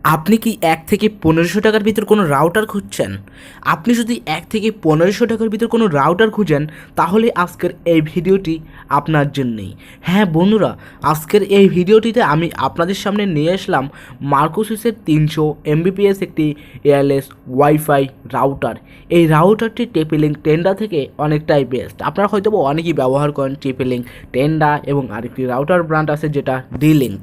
আপনি কি 1 থেকে 1500 টাকার ভিতর কোনো রাউটার খুঁজছেন? আপনি যদি 1 থেকে 1500 টাকার ভিতর কোনো রাউটার খুঁজেন, তাহলে আজকের এই ভিডিওটি আপনার জন্যেই। হ্যাঁ বন্ধুরা, আজকের এই ভিডিওটিতে আমি আপনাদের সামনে নিয়ে আসলাম মার্কোসিসের 300 এমবিপিএস একটি ওয়্যারলেস ওয়াইফাই রাউটার। এই রাউটারটি টেপিলিঙ্ক টেন্ডা থেকে অনেকটাই বেস্ট। আপনারা হয়তো অনেকেই ব্যবহার করেন টেপিলিঙ্ক টেন্ডা এবং আরেকটি রাউটার ব্র্যান্ড আছে যেটা ডি-লিঙ্ক।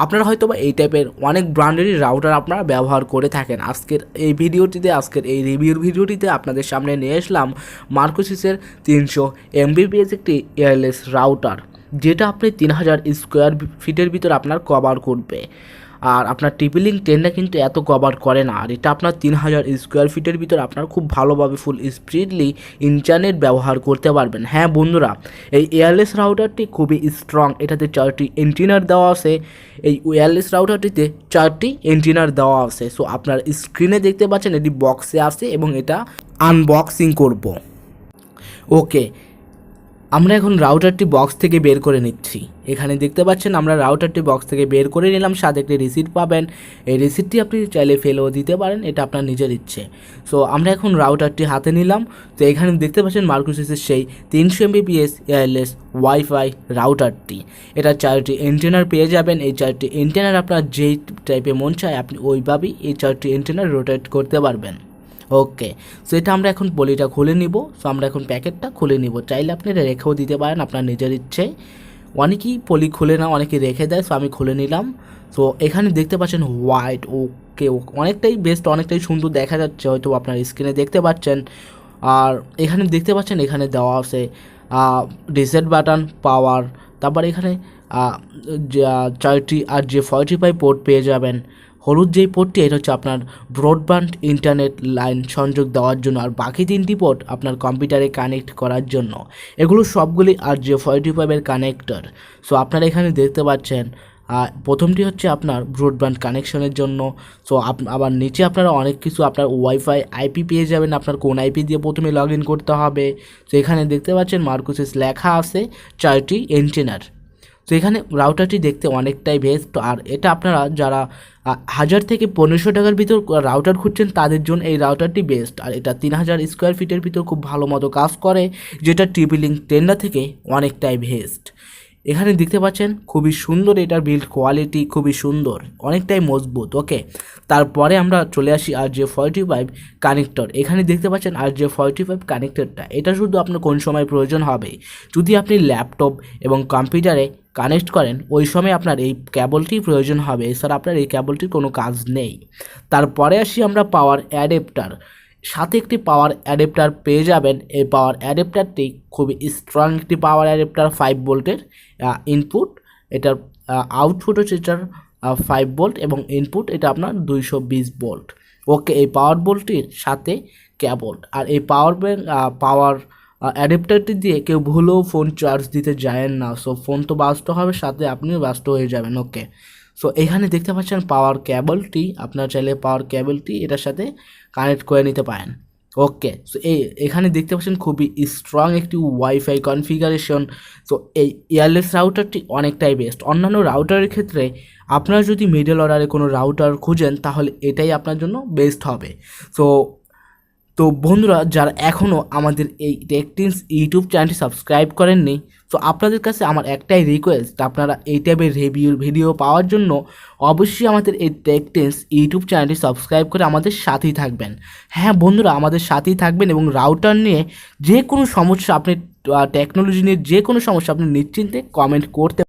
আপনারা হয়তো এই টাইপের অনেক ব্র্যান্ডেরই রাউটার আপনারা ব্যবহার করে থাকেন। আজকের এই রিভিউর ভিডিওটিতে আপনাদের সামনে নিয়ে আসলাম মার্কোসিসের 300 এমবিপিএস একটি ওয়্যারলেস রাউটার, যেটা আপনি 3000 স্কোয়ার ফিটের ভিতর আপনার কভার করবে। আর আপনার টিপিলিং টেনটা কিন্তু এত কভার করে না, আর এটা আপনার 3000 স্কোয়ার ফিটের ভিতর আপনার খুব ভালোভাবে ফুল স্পিডলি ইন্টারনেট ব্যবহার করতে পারবেন। হ্যাঁ বন্ধুরা, এই ওয়্যারলেস রাউটারটি খুবই স্ট্রং। এটাতে 4টি এন্টিনার দেওয়া আছে। এই ওয়্যারলেস রাউটারটিতে 4টি এন্টিনার দেওয়া আছে। সো আপনার স্ক্রিনে দেখতে পাচ্ছেন এটি বক্সে আছে এবং এটা আনবক্সিং করব। ওকে, আমরা এখন রাউটারটি বক্স থেকে বের করে নিচ্ছি। এখানে দেখতে পাচ্ছেন আমরা রাউটারটি বক্স থেকে বের করে নিলাম, সাথে একটি রিসিট পাবেন। এই রিসিটটি আপনি চাইলে ফেলেও দিতে পারেন, এটা আপনার নিজের ইচ্ছে। সো আমরা এখন রাউটারটি হাতে নিলাম। তো এখানে দেখতে পাচ্ছেন মার্কোসিসের সেই 300 এমবিপিএস ওয়্যারলেস ওয়াইফাই রাউটারটি। এটা 4টি এন্টেনার পেয়ে যাবেন। এই 4টি এন্টেনার আপনার যেই টাইপে মন চায় আপনি ওইভাবেই এই 4টি এন্টেনার রোটেট করতে পারবেন। ওকে, সো এটা আমরা এখন পলিটা খুলে নিব। সো আমরা এখন প্যাকেটটা খুলে নিব। চাইলে আপনি এটা রেখেও দিতে পারেন আপনার নিজের ইচ্ছে। অনেকেই পলি খুলে না, অনেকে রেখে দেয়। সো আমি খুলে নিলাম। সো এখানে দেখতে পাচ্ছেন হোয়াইট। ওকে, অনেকটাই বেস্ট, অনেকটাই সুন্দর দেখা যাচ্ছে, হয়তো আপনার স্ক্রিনে দেখতে পাচ্ছেন। আর এখানে দেখতে পাচ্ছেন এখানে দেওয়া আছে রিসেট বাটন, পাওয়ার, তারপর এখানে 4টি আর যে 45 পোর্ট পেয়ে যাবেন। হলুদ যেই পোর্টটি এটা হচ্ছে আপনার ব্রডব্যান্ড ইন্টারনেট লাইন সংযোগ দেওয়ার জন্য, আর বাকি 3টি পোর্ট আপনার কম্পিউটারে কানেক্ট করার জন্য। এগুলো সবগুলি আর যে 45-এর কানেক্টর। সো আপনারা এখানে দেখতে পাচ্ছেন প্রথমটি হচ্ছে আপনার ব্রডব্যান্ড কানেকশনের জন্য। সো আবার নিচে আপনারা অনেক কিছু আপনার ওয়াইফাই আইপি পেয়ে যাবেন, আপনার কোন আইপি দিয়ে প্রথমে লগ ইন করতে হবে। তো এখানে দেখতে পাচ্ছেন মার্কোসিস লেখা আছে 4টি এন্টেনার। তো এখানে রাউটারটি দেখতে অনেকটাই বেস্ট। আর এটা আপনারা যারা 1000 থেকে 1500 টাকার ভিতর রাউটার খুঁজছেন তাদের জন্য এই রাউটারটি বেস্ট। আর এটা 3000 স্কোয়ার ফিটের ভিতর খুব ভালো মতো কাজ করে, যেটা টিপিলিঙ্ক টেন্ডা থেকে অনেকটাই বেস্ট। এখানে দেখতে পাচ্ছেন খুবই সুন্দর, এটার বিল্ড কোয়ালিটি খুবই সুন্দর, অনেকটাই মজবুত। ওকে, তারপরে আমরা চলে আসি RJ45 কানেক্টর। এখানে দেখতে পাচ্ছেন RJ45 কানেক্টরটা, এটা শুধু আপনার কোন সময় প্রয়োজন হবে, যদি আপনি ল্যাপটপ এবং কম্পিউটারে কানেক্ট করেন ওই সময় আপনার এই কেবলটি প্রয়োজন হবে, এছাড়া আপনার এই কেবলটির কোনো কাজ নেই। তারপরে আসি আমরা পাওয়ার অ্যাডাপ্টার। সাথে একটি পাওয়ার অ্যাডাপ্টার পেয়ে যাবেন। এই পাওয়ার অ্যাডাপ্টারটি খুবই স্ট্রং একটি পাওয়ার অ্যাডাপ্টার, 5 ভোল্টের ইনপুট। এটার আউটপুট হচ্ছে এটার 5 ভোল্ট এবং ইনপুট এটা আপনার 220 ভোল্ট। ওকে, এই পাওয়ার ভোল্টটির সাথে কেবল। আর এই পাওয়ার অ্যাডাপ্টারটি দিয়ে কেউ ভুলেও ফোন চার্জ দিতে যায়েন না। সো ফোন তো ব্যস্ত হবে, সাথে আপনিও ব্যস্ত হয়ে যাবেন। ওকে, সো এখানে দেখতে পাচ্ছেন পাওয়ার কেবলটি, আপনার চাইলে পাওয়ার কেবলটি এটার সাথে কানেক্ট করে নিতে পারেন। ওকে, সো এখানে দেখতে পাচ্ছেন খুবই স্ট্রং একটি ওয়াইফাই কনফিগারেশন। সো এই ওয়্যারলেস রাউটারটি অনেকটাই বেস্ট। অন্যান্য রাউটারের ক্ষেত্রে আপনারা যদি মিডল অর্ডারে কোনো রাউটার খুঁজেন তাহলে এটাই আপনার জন্য বেস্ট হবে। সো বন্ধুরা, যারা এখনও আমাদের এই টেকটিন্স ইউটিউব চ্যানেলটি সাবস্ক্রাইব করেননি, তো আপনাদের কাছে আমার একটাই রিকোয়েস্ট, আপনারা এই টাইপের রিভিউর ভিডিও পাওয়ার জন্য অবশ্যই আমাদের এই টেকটিন্স ইউটিউব চ্যানেলটি সাবস্ক্রাইব করে আমাদের সাথেই থাকবেন। হ্যাঁ বন্ধুরা, আমাদের সাথেই থাকবেন এবং রাউটার নিয়ে যে কোনো সমস্যা আপনি টেকনোলজি নিয়ে যে কোনো সমস্যা আপনি নিশ্চিন্তে কমেন্ট করতে